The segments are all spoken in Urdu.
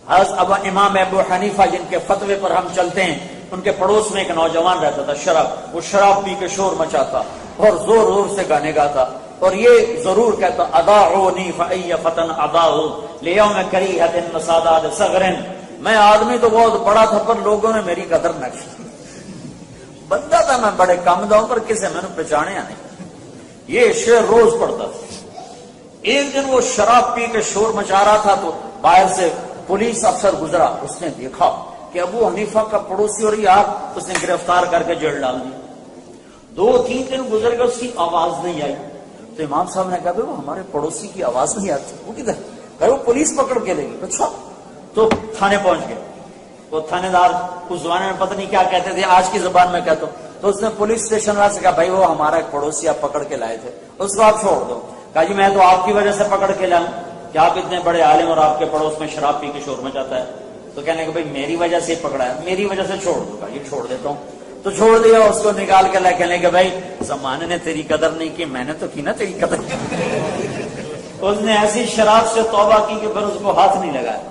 حضرت ابو امام ابو حنیفہ جن کے فتوے پر ہم چلتے ہیں، ان کے پڑوس میں ایک نوجوان رہتا تھا شراب، وہ شراب پی کے شور مچاتا اور زور زور سے گانے گاتا، اور یہ ضرور کہتا اضاعونی فای فتن اضاعوا لیوم کریہۃ وسادات صغر، میں آدمی تو بہت بڑا تھا پر لوگوں نے میری قدر نہ کی، بندہ تھا میں بڑے کم داؤں پر کسے میں نے پہچانیا نہیں۔ یہ شعر روز پڑھتا تھا۔ ایک دن وہ شراب پی کے شور مچا رہا تھا تو باہر سے پولیس افسر گزرا، اس نے دیکھا کہ ابو حنیفہ کا پڑوسی اور یار، اس نے گرفتار کر کے جیل ڈال دی۔ 2-3 دن گزر گئے، اس کی آواز نہیں آئی، تو امام صاحب نے کہا وہ ہمارے پڑوسی کی آواز نہیں آتی، وہ کدھر؟ وہ پولیس پکڑ کے لے گئی۔ اچھا، تو تھانے پہنچ گئے۔ وہ تھانے دار اس زمانے میں پتہ نہیں کیا کہتے تھے، آج کی زبان میں کہتا ہوں، تو اس نے پولیس اسٹیشن والے سے کہا بھائی وہ ہمارا ایک پڑوسی آپ پکڑ کے لائے تھے، اس کو آپ چھوڑ دو۔ کہا جی میں تو آپ کی وجہ سے پکڑ کے لاؤں کہ آپ اتنے بڑے عالم اور آپ کے پڑوس میں شراب پی کے شور مچاتا ہے؟ تو کہنے کہ بھائی میری وجہ سے پکڑا ہے، میری وجہ سے چھوڑ دو۔ کہا یہ چھوڑ دیتا ہوں۔ تو چھوڑ دیا، اس کو نکال کے لائے، کہنے کہ بھائی زمانے نے تیری قدر نہیں کی، میں نے تو کی نا تیری قدر۔ اس نے ایسی شراب سے توبہ کی کہ پھر اس کو ہاتھ نہیں لگایا۔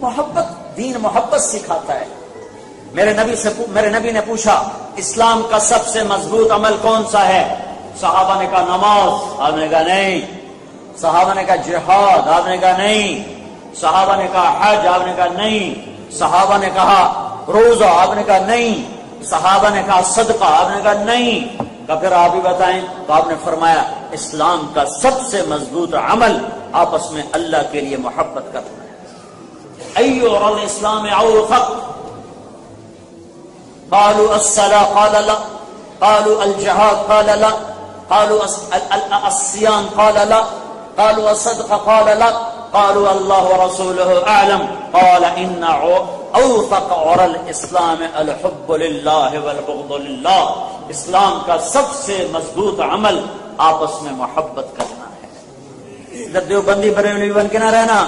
محبت، دین محبت سکھاتا ہے۔ میرے نبی نے پوچھا اسلام کا سب سے مضبوط عمل کون سا ہے؟ صحابہ نے کہا نماز، آپ نے کہا نہیں۔ صحابہ نے کہا جہاد، آپ نے کہا نہیں۔ صحابہ نے کہا حج، آپ نے کہا نہیں۔ صحابہ نے کہا روزہ، آپ نے کہا نہیں۔ صحابہ نے کہا صدقہ، آپ نے کہا نہیں۔ کہ پھر آپ ہی بتائیں؟ تو آپ نے فرمایا اسلام کا سب سے مضبوط عمل آپس میں اللہ کے لیے محبت کرنا ہے۔ ایو الاسلام اوثق، قالوا الصلاة قال لا، قالوا الجهاد قال لا، قالوا الصيام قال لا، قالوا الصدقة قال لا، قالوا الله ورسوله أعلم، قال إن اوثق عرى الاسلام الحب لله والبغض لله۔ اسلام کا سب سے مضبوط عمل آپس میں محبت کرنا ہے۔ ادھر دیوبندی بریلوی بن کے نہ رہنا،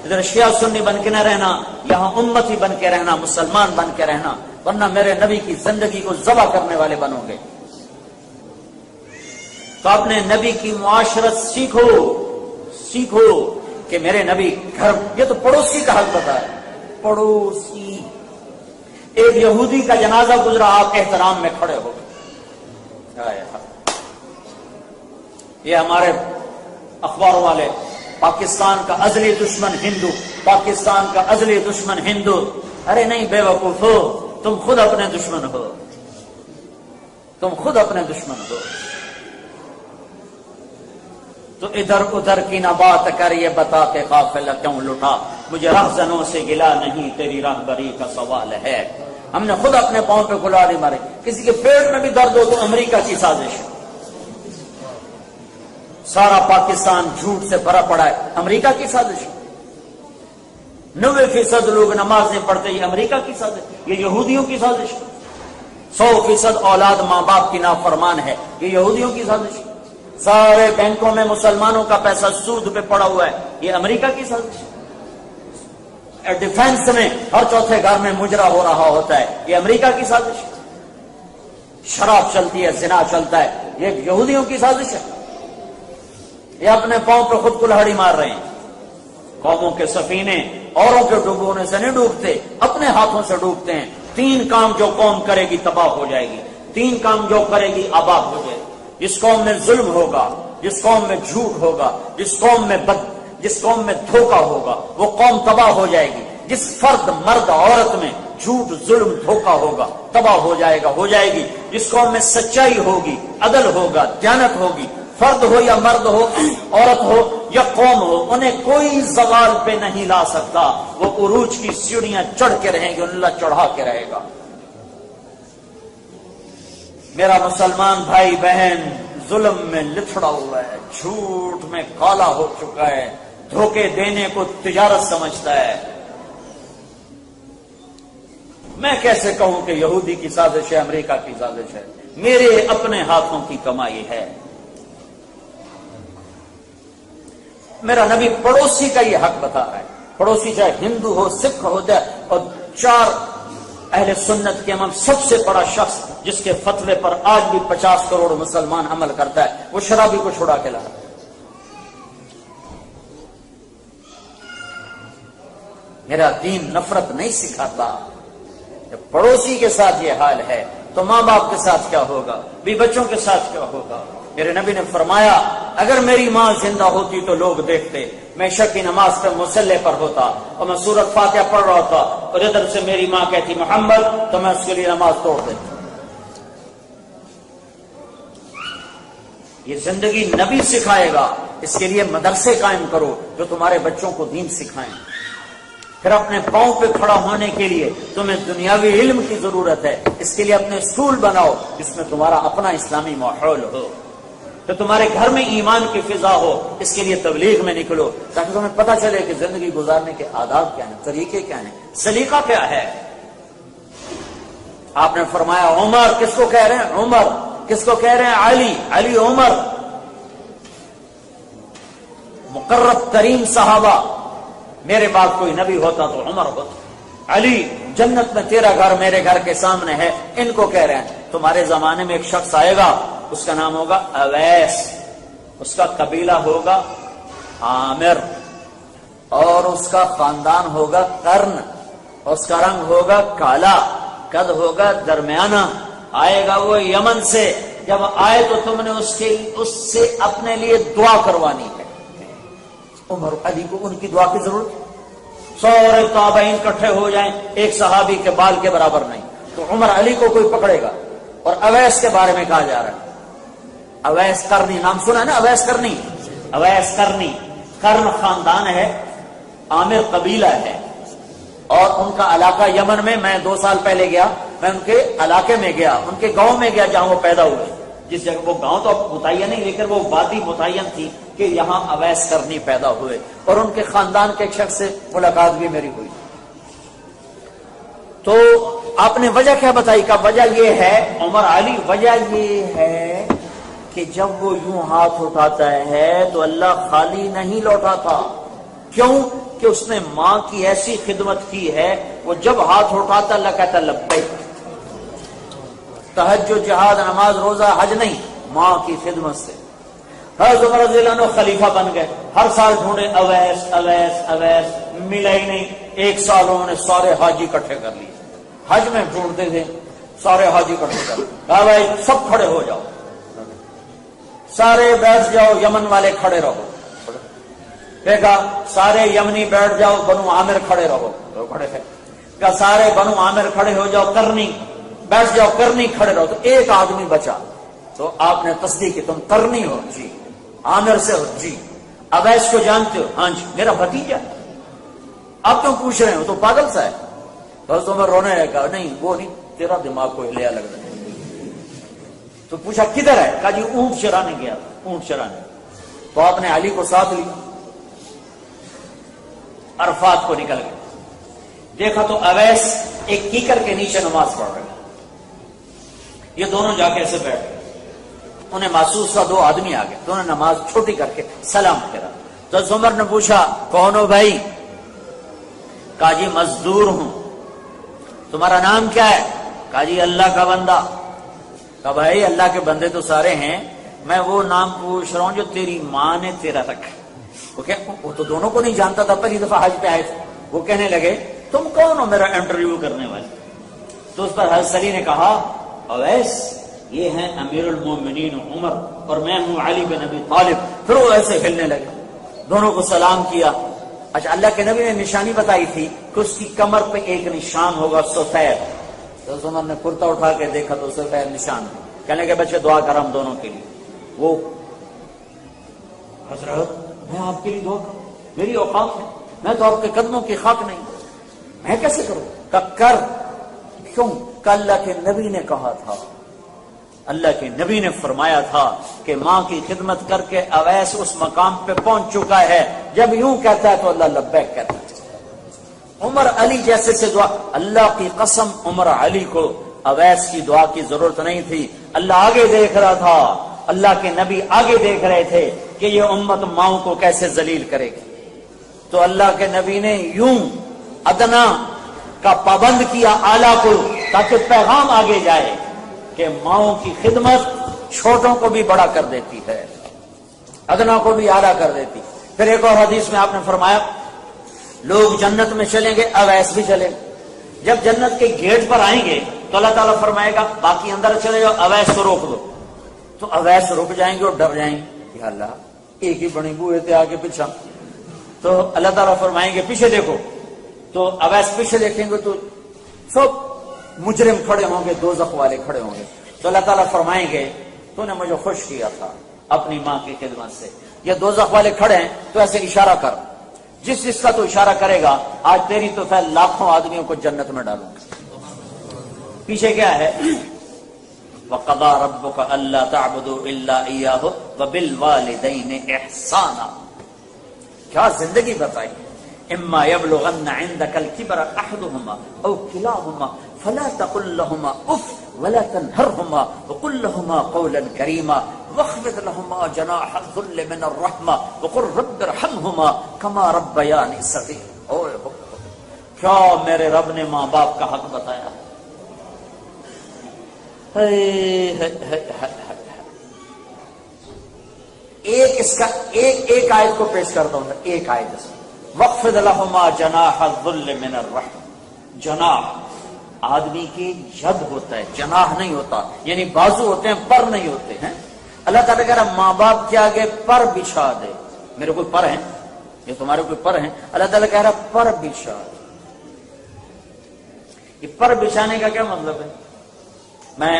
ادھر شیعہ سنی بن کے نہ رہنا، یہاں امتی بن کے رہنا، مسلمان بن کے رہنا، ورنہ میرے نبی کی زندگی کو ذبح کرنے والے بنو گے۔ تو اپنے نبی کی معاشرت سیکھو کہ میرے نبی گھر، یہ تو پڑوسی کا حق بتا ہے، پڑوسی۔ ایک یہودی کا جنازہ گزرا، آپ احترام میں کھڑے ہو گئے۔ یہ ہمارے اخباروں والے، پاکستان کا ازلی دشمن ہندو، پاکستان کا ازلی دشمن ہندو۔ ارے نہیں بے وقوف ہو، تم خود اپنے دشمن ہو، تم خود اپنے دشمن ہو۔ تو ادھر ادھر کی نہ بات کر، یہ بتا کہ قافلہ کیوں لٹا، مجھے رہزنوں سے گلا نہیں، تیری راہبری کا سوال ہے۔ ہم نے خود اپنے پاؤں پہ کلہاڑی ماری۔ کسی کے پیٹ میں بھی درد ہو تو امریکہ کی سازش ہے۔ سارا پاکستان جھوٹ سے بھرا پڑا ہے، امریکہ کی سازش ہے۔ 90% لوگ نماز نہیں پڑھتے، یہ امریکہ کی سازش، یہ یہودیوں کی سازش ہے۔ 100% اولاد ماں باپ کی نافرمان ہے، یہ یہودیوں کی سازش ہے۔ سارے بینکوں میں مسلمانوں کا پیسہ سود پہ پڑا ہوا ہے، یہ امریکہ کی سازش ہے۔ ڈیفنس میں ہر چوتھے گھر میں مجرا ہو رہا ہوتا ہے، یہ امریکہ کی سازش ہے۔ شراب چلتی ہے، زنا چلتا ہے، یہ یہودیوں کی سازش ہے۔ یہ اپنے پاؤں پہ خود کلہاڑی مار رہے ہیں۔ قوموں کے سفینے اوروں کے ڈوبونے سے نہیں ڈوبتے، اپنے ہاتھوں سے ڈوبتے ہیں۔ 3 کام جو قوم کرے گی تباہ ہو جائے گی، 3 کام جو کرے گی آباد ہو جائے گی۔ جس قوم میں ظلم ہوگا، جس قوم میں جھوٹ ہوگا، جس قوم میں دھوکہ ہوگا، وہ قوم تباہ ہو جائے گی۔ جس فرد، مرد، عورت میں جھوٹ، ظلم، دھوکہ ہوگا، تباہ ہو جائے گی۔ جس قوم میں سچائی ہوگی، عدل ہوگا، دیانت ہوگی، فرد ہو یا مرد ہو، عورت ہو یا قوم ہو، انہیں کوئی زوال پہ نہیں لا سکتا۔ وہ عروج کی سیڑھیاں چڑھ کے رہیں گے، اللہ چڑھا کے رہے گا۔ میرا مسلمان بھائی بہن ظلم میں لتھڑا ہوا ہے، جھوٹ میں کالا ہو چکا ہے، دھوکے دینے کو تجارت سمجھتا ہے۔ میں کیسے کہوں کہ یہودی کی سازش ہے، امریکہ کی سازش ہے؟ میرے اپنے ہاتھوں کی کمائی ہے۔ میرا نبی پڑوسی کا یہ حق بتا رہا ہے، پڑوسی چاہے ہندو ہو، سکھ ہو جائے، اور 4 اہل سنت کے امام سب سے بڑا شخص جس کے فتوے پر آج بھی 50 کروڑ مسلمان عمل کرتا ہے، وہ شرابی کو چھڑا کے لا رہا ہے۔ میرا دین نفرت نہیں سکھاتا۔ جب پڑوسی کے ساتھ یہ حال ہے تو ماں باپ کے ساتھ کیا ہوگا، بھی بچوں کے ساتھ کیا ہوگا۔ میرے نبی نے فرمایا اگر میری ماں زندہ ہوتی تو لوگ دیکھتے میں عشاء کی نماز پہ مصلی پر ہوتا اور میں سورۃ فاتحہ پڑھ رہا ہوتا اور ادھر سے میری ماں کہتی محمد، تو میں اس کے لیے نماز توڑ دیتا۔ یہ زندگی نبی سکھائے گا، اس کے لیے مدرسے قائم کرو جو تمہارے بچوں کو دین سکھائیں۔ پھر اپنے پاؤں پہ کھڑا ہونے کے لیے تمہیں دنیاوی علم کی ضرورت ہے، اس کے لیے اپنے اسکول بناؤ جس میں تمہارا اپنا اسلامی ماحول ہو، تو تمہارے گھر میں ایمان کی فضا ہو۔ اس کے لیے تبلیغ میں نکلو تاکہ تمہیں پتہ چلے کہ زندگی گزارنے کے آداب کیا ہیں، طریقے کیا ہیں، سلیقہ کیا ہے۔ آپ نے فرمایا عمر، کس کو کہہ رہے ہیں عمر، کس کو کہہ رہے ہیں علی، علی عمر، مقرب ترین صحابہ۔ میرے بعد کوئی نبی ہوتا تو عمر ہوتا۔ علی جنت میں تیرا گھر میرے گھر کے سامنے ہے، ان کو کہہ رہے ہیں۔ تمہارے زمانے میں ایک شخص آئے گا، اس کا نام ہوگا اویس، اس کا قبیلہ ہوگا عامر، اور اس کا خاندان ہوگا قرن، اس کا رنگ ہوگا کالا، قد ہوگا درمیانہ، آئے گا وہ یمن سے۔ جب آئے تو تم نے اس سے اپنے لیے دعا کروانی ہے۔ عمر علی کو ان کی دعا کی ضرورت ہے؟ سارے تابعین اکٹھے ہو جائیں ایک صحابی کے بال کے برابر نہیں، تو عمر علی کو کوئی پکڑے گا۔ اور اویس کے بارے میں کہا جا رہا ہے، اویس کرنی، نام سنا ہے نا اویس کرنی؟ اویس کرنی کرن خاندان ہے، عامر قبیلہ ہے، اور ان کا علاقہ یمن میں، میں 2 سال پہلے گیا، میں ان کے علاقے میں گیا، ان کے گاؤں میں گیا جہاں وہ پیدا ہوئے، جس جگہ وہ گاؤں تو متعین نہیں لیکن وہ وادی متعین تھی کہ یہاں اویس کرنی پیدا ہوئے، اور ان کے خاندان کے ایک شخص سے ملاقات بھی میری ہوئی۔ تو آپ نے وجہ کیا بتائی؟ کہ وجہ یہ ہے عمر علی، وجہ یہ ہے کہ جب وہ یوں ہاتھ اٹھاتا ہے تو اللہ خالی نہیں لوٹاتا۔ کیوں؟ کہ اس نے ماں کی ایسی خدمت کی ہے، وہ جب ہاتھ اٹھاتا اللہ کہتا لبیک۔ تہجد، جہاد، نماز، روزہ، حج نہیں، ماں کی خدمت سے۔ حضرت عمر رضی اللہ عنہ خلیفہ بن گئے، ہر سال ڈھونڈے اویس اویس اویس، ملا ہی نہیں۔ ایک سال انہوں نے سارے حاجی اکٹھے کر لیے، حج میں ڈھونڈتے تھے، سارے حاجی اکٹھے کر لیے، کہا بھائی سب کھڑے ہو جاؤ، سارے بیٹھ جاؤ، یمن والے کھڑے رہو۔ دیکھا سارے یمنی بیٹھ جاؤ، بنو عامر کھڑے رہو، تو کھڑے تھے۔ کہا سارے بنو عامر کھڑے ہو جاؤ، کرنی بیٹھ جاؤ، کرنی کھڑے رہو، تو ایک آدمی بچا۔ تو آپ نے تصدیق کی تم کرنی ہو؟ جی۔ عامر سے ہو؟ جی۔ اویس کو جانتے ہو؟ ہاں جی، میرا بھتیجا۔ آپ کیوں پوچھ رہے ہو؟ تو پاگل سا ہے۔ حضرت عمر رونے لگا، کہا نہیں وہ نہیں، تیرا دماغ کو ہلیا لگ رہا ہے۔ تو پوچھا کدھر ہے؟ کہا جی اونٹ چرانے گیا، اونٹ چرانے۔ تو آپ نے علی کو ساتھ لیا، عرفات کو نکل گئے، دیکھا تو اویس ایک کیکر کے نیچے نماز پڑھ رہے ہیں، یہ دونوں جا کے ایسے بیٹھ گئے۔ انہیں محسوس ہوا 2 آدمی آ گئے، تو انہوں نے نماز چھوٹی کر کے سلام کرا۔ تو عمر نے پوچھا کون ہو بھائی؟ کہا جی مزدور ہوں۔ تمہارا نام کیا ہے؟ کہا جی اللہ کا بندہ۔ کہا بھائی اللہ کے بندے تو سارے ہیں، میں وہ نام پوچھ رہا ہوں جو تیری ماں نے تیرا رکھا۔ وہ تو دونوں کو نہیں جانتا تھا، پہلی دفعہ حج پہ آئے تھے۔ وہ کہنے لگے تم کون ہو میرا انٹرویو کرنے والے؟ تو اس پر حضرت علی نے کہا اویس یہ ہیں امیر المومنین عمر، اور میں ہوں علی بن ابی طالب۔ پھر وہ ایسے ہلنے لگے، دونوں کو سلام کیا۔ اچھا اللہ کے نبی نے نشانی بتائی تھی کہ اس کی کمر پہ ایک نشان ہوگا سفید۔ تو عمر نے کرتا اٹھا کے دیکھا تو سفید نشان ہے۔ کہنے کے بچے دعا کر ہم دونوں کے لیے۔ وہ حضرت میں آپ کے لیے دعا کروں؟ میری اوقات ہے، میں تو آپ کے قدموں کی خاک نہیں، میں کیسے کروں؟ کر۔ کیوں؟ کہ اللہ کے نبی نے کہا تھا، اللہ کے نبی نے فرمایا تھا کہ ماں کی خدمت کر کے اویس اس مقام پہ پہنچ چکا ہے، جب یوں کہتا ہے تو اللہ لبیک کہتا ہے۔ عمر علی جیسے سے دعا، اللہ کی قسم عمر علی کو اویس کی دعا کی ضرورت نہیں تھی۔ اللہ آگے دیکھ رہا تھا، اللہ کے نبی آگے دیکھ رہے تھے کہ یہ امت ماؤں کو کیسے ذلیل کرے گی۔ تو اللہ کے نبی نے یوں ادنا کا پابند کیا اعلیٰ کو، تاکہ پیغام آگے جائے کہ ماؤں کی خدمت چھوٹوں کو بھی بڑا کر دیتی ہے، ادنا کو بھی اعلیٰ کر دیتی۔ پھر ایک اور حدیث میں آپ نے فرمایا لوگ جنت میں چلیں گے، اویس بھی چلے گا۔ جب جنت کے گیٹ پر آئیں گے تو اللہ تعالیٰ فرمائے گا باقی اندر چلے جاؤ، اویس کو روک دو، تو اویس رک جائیں گے اور ڈر جائیں گے، یا اللہ ایک ہی بڑی بوئے تھے آگے پیچھے، تو اللہ تعالیٰ فرمائیں گے پیچھے دیکھو، تو اویس پیچھے دیکھیں گے تو سب مجرم کھڑے ہوں گے، دوزخ والے کھڑے ہوں گے، تو اللہ تعالیٰ فرمائیں گے تو نے مجھے خوش کیا تھا اپنی ماں کی خدمت سے، یہ دوزخ والے کھڑے ہیں تو ایسے اشارہ کر، جس کا تو اشارہ کرے گا آج تیری تو خیر لاکھوں آدمیوں کو جنت میں ڈالوں گا۔ پیچھے کیا ہے؟ وَقَضَىٰ رَبُّكَ أَلَّا تَعْبُدُوا إِلَّا إِيَّاهُ وَبِالْوَالِدَيْنِ إِحْسَانًا، کیا زندگی بتائی۔ اما يبلغن عندك الكبر احدهما او كلاهما فلا تقل لهما اف ولا تنهرهما وقل لهما قولا كريما واخفض لهما جناح الذل من الرحمه وقل رب ارحمهما كما ربياني صغيرا۔ کیا میرے رب نے ماں باپ کا حق بتایا۔ ایک آیت کو پیش کرتا ہوں، ایک آیت اس میں، وَاخْفِضْ لَهُمَا جَنَاحَ الذُّلِّ مِنَ الرَّحْمَةِ۔ جناح آدمی کی ید ہوتا ہے، جناح نہیں ہوتا، یعنی بازو ہوتے ہیں، پر نہیں ہوتے ہیں۔ اللہ تعالیٰ کہہ رہا ماں باپ کے آگے پر بچھا دے، میرے کوئی پر ہیں، یہ تمہارے کوئی پر ہیں، اللہ تعالیٰ کہہ رہا پر بچھا دے۔ یہ پر بچھانے کا کیا مطلب ہے؟ میں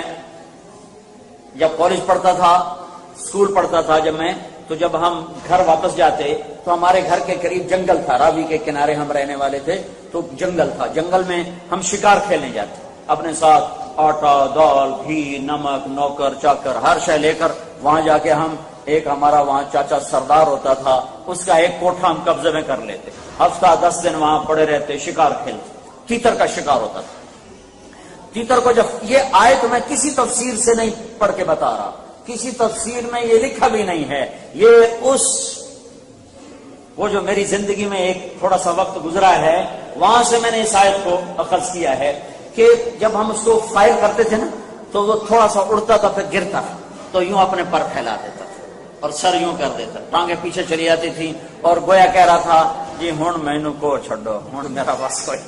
جب کالج پڑھتا تھا، اسکول پڑھتا تھا تو جب ہم گھر واپس جاتے تو ہمارے گھر کے قریب جنگل تھا، راوی کے کنارے ہم رہنے والے تھے، تو جنگل تھا، جنگل میں ہم شکار کھیلنے جاتے، اپنے ساتھ آٹا، دال، گھی، نمک، نوکر چاکر ہر شے لے کر وہاں جا کے ہم، ایک ہمارا وہاں چاچا سردار ہوتا تھا، اس کا ایک کوٹھا ہم قبضے میں کر لیتے، ہفتہ 10 دن وہاں پڑے رہتے، شکار کھیلتے، تیتر کا شکار ہوتا تھا۔ تیتر کو جب یہ آیت میں کسی تفسیر سے نہیں پڑھ کے بتا رہا، کسی تفسیر میں یہ لکھا بھی نہیں ہے، یہ وہ جو میری زندگی میں ایک تھوڑا سا وقت گزرا ہے وہاں سے میں نے اس آیت کو اخذ کیا ہے کہ جب ہم اس کو فائر کرتے تھے نا تو وہ تھوڑا سا اڑتا تھا پھر گرتا تھا تو یوں اپنے پر پھیلا دیتا تھا اور سر یوں کر دیتا، ٹانگیں پیچھے چلی جاتی تھی اور گویا کہہ رہا تھا جی ہن مینو کو چھڈو، ہن میرا بس کوئی،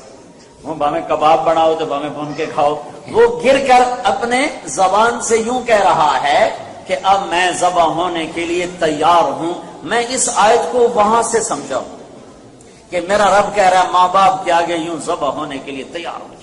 وہ بھاویں کباب بناؤ تو بھاویں بھون کے کھاؤ۔ وہ گر کر اپنے زبان سے یوں کہہ رہا ہے کہ اب میں ذبح ہونے کے لیے تیار ہوں۔ میں اس آیت کو وہاں سے سمجھا ہوں کہ میرا رب کہہ رہا ہے ماں باپ کے آگے یوں ذبح ہونے کے لیے تیار ہوں۔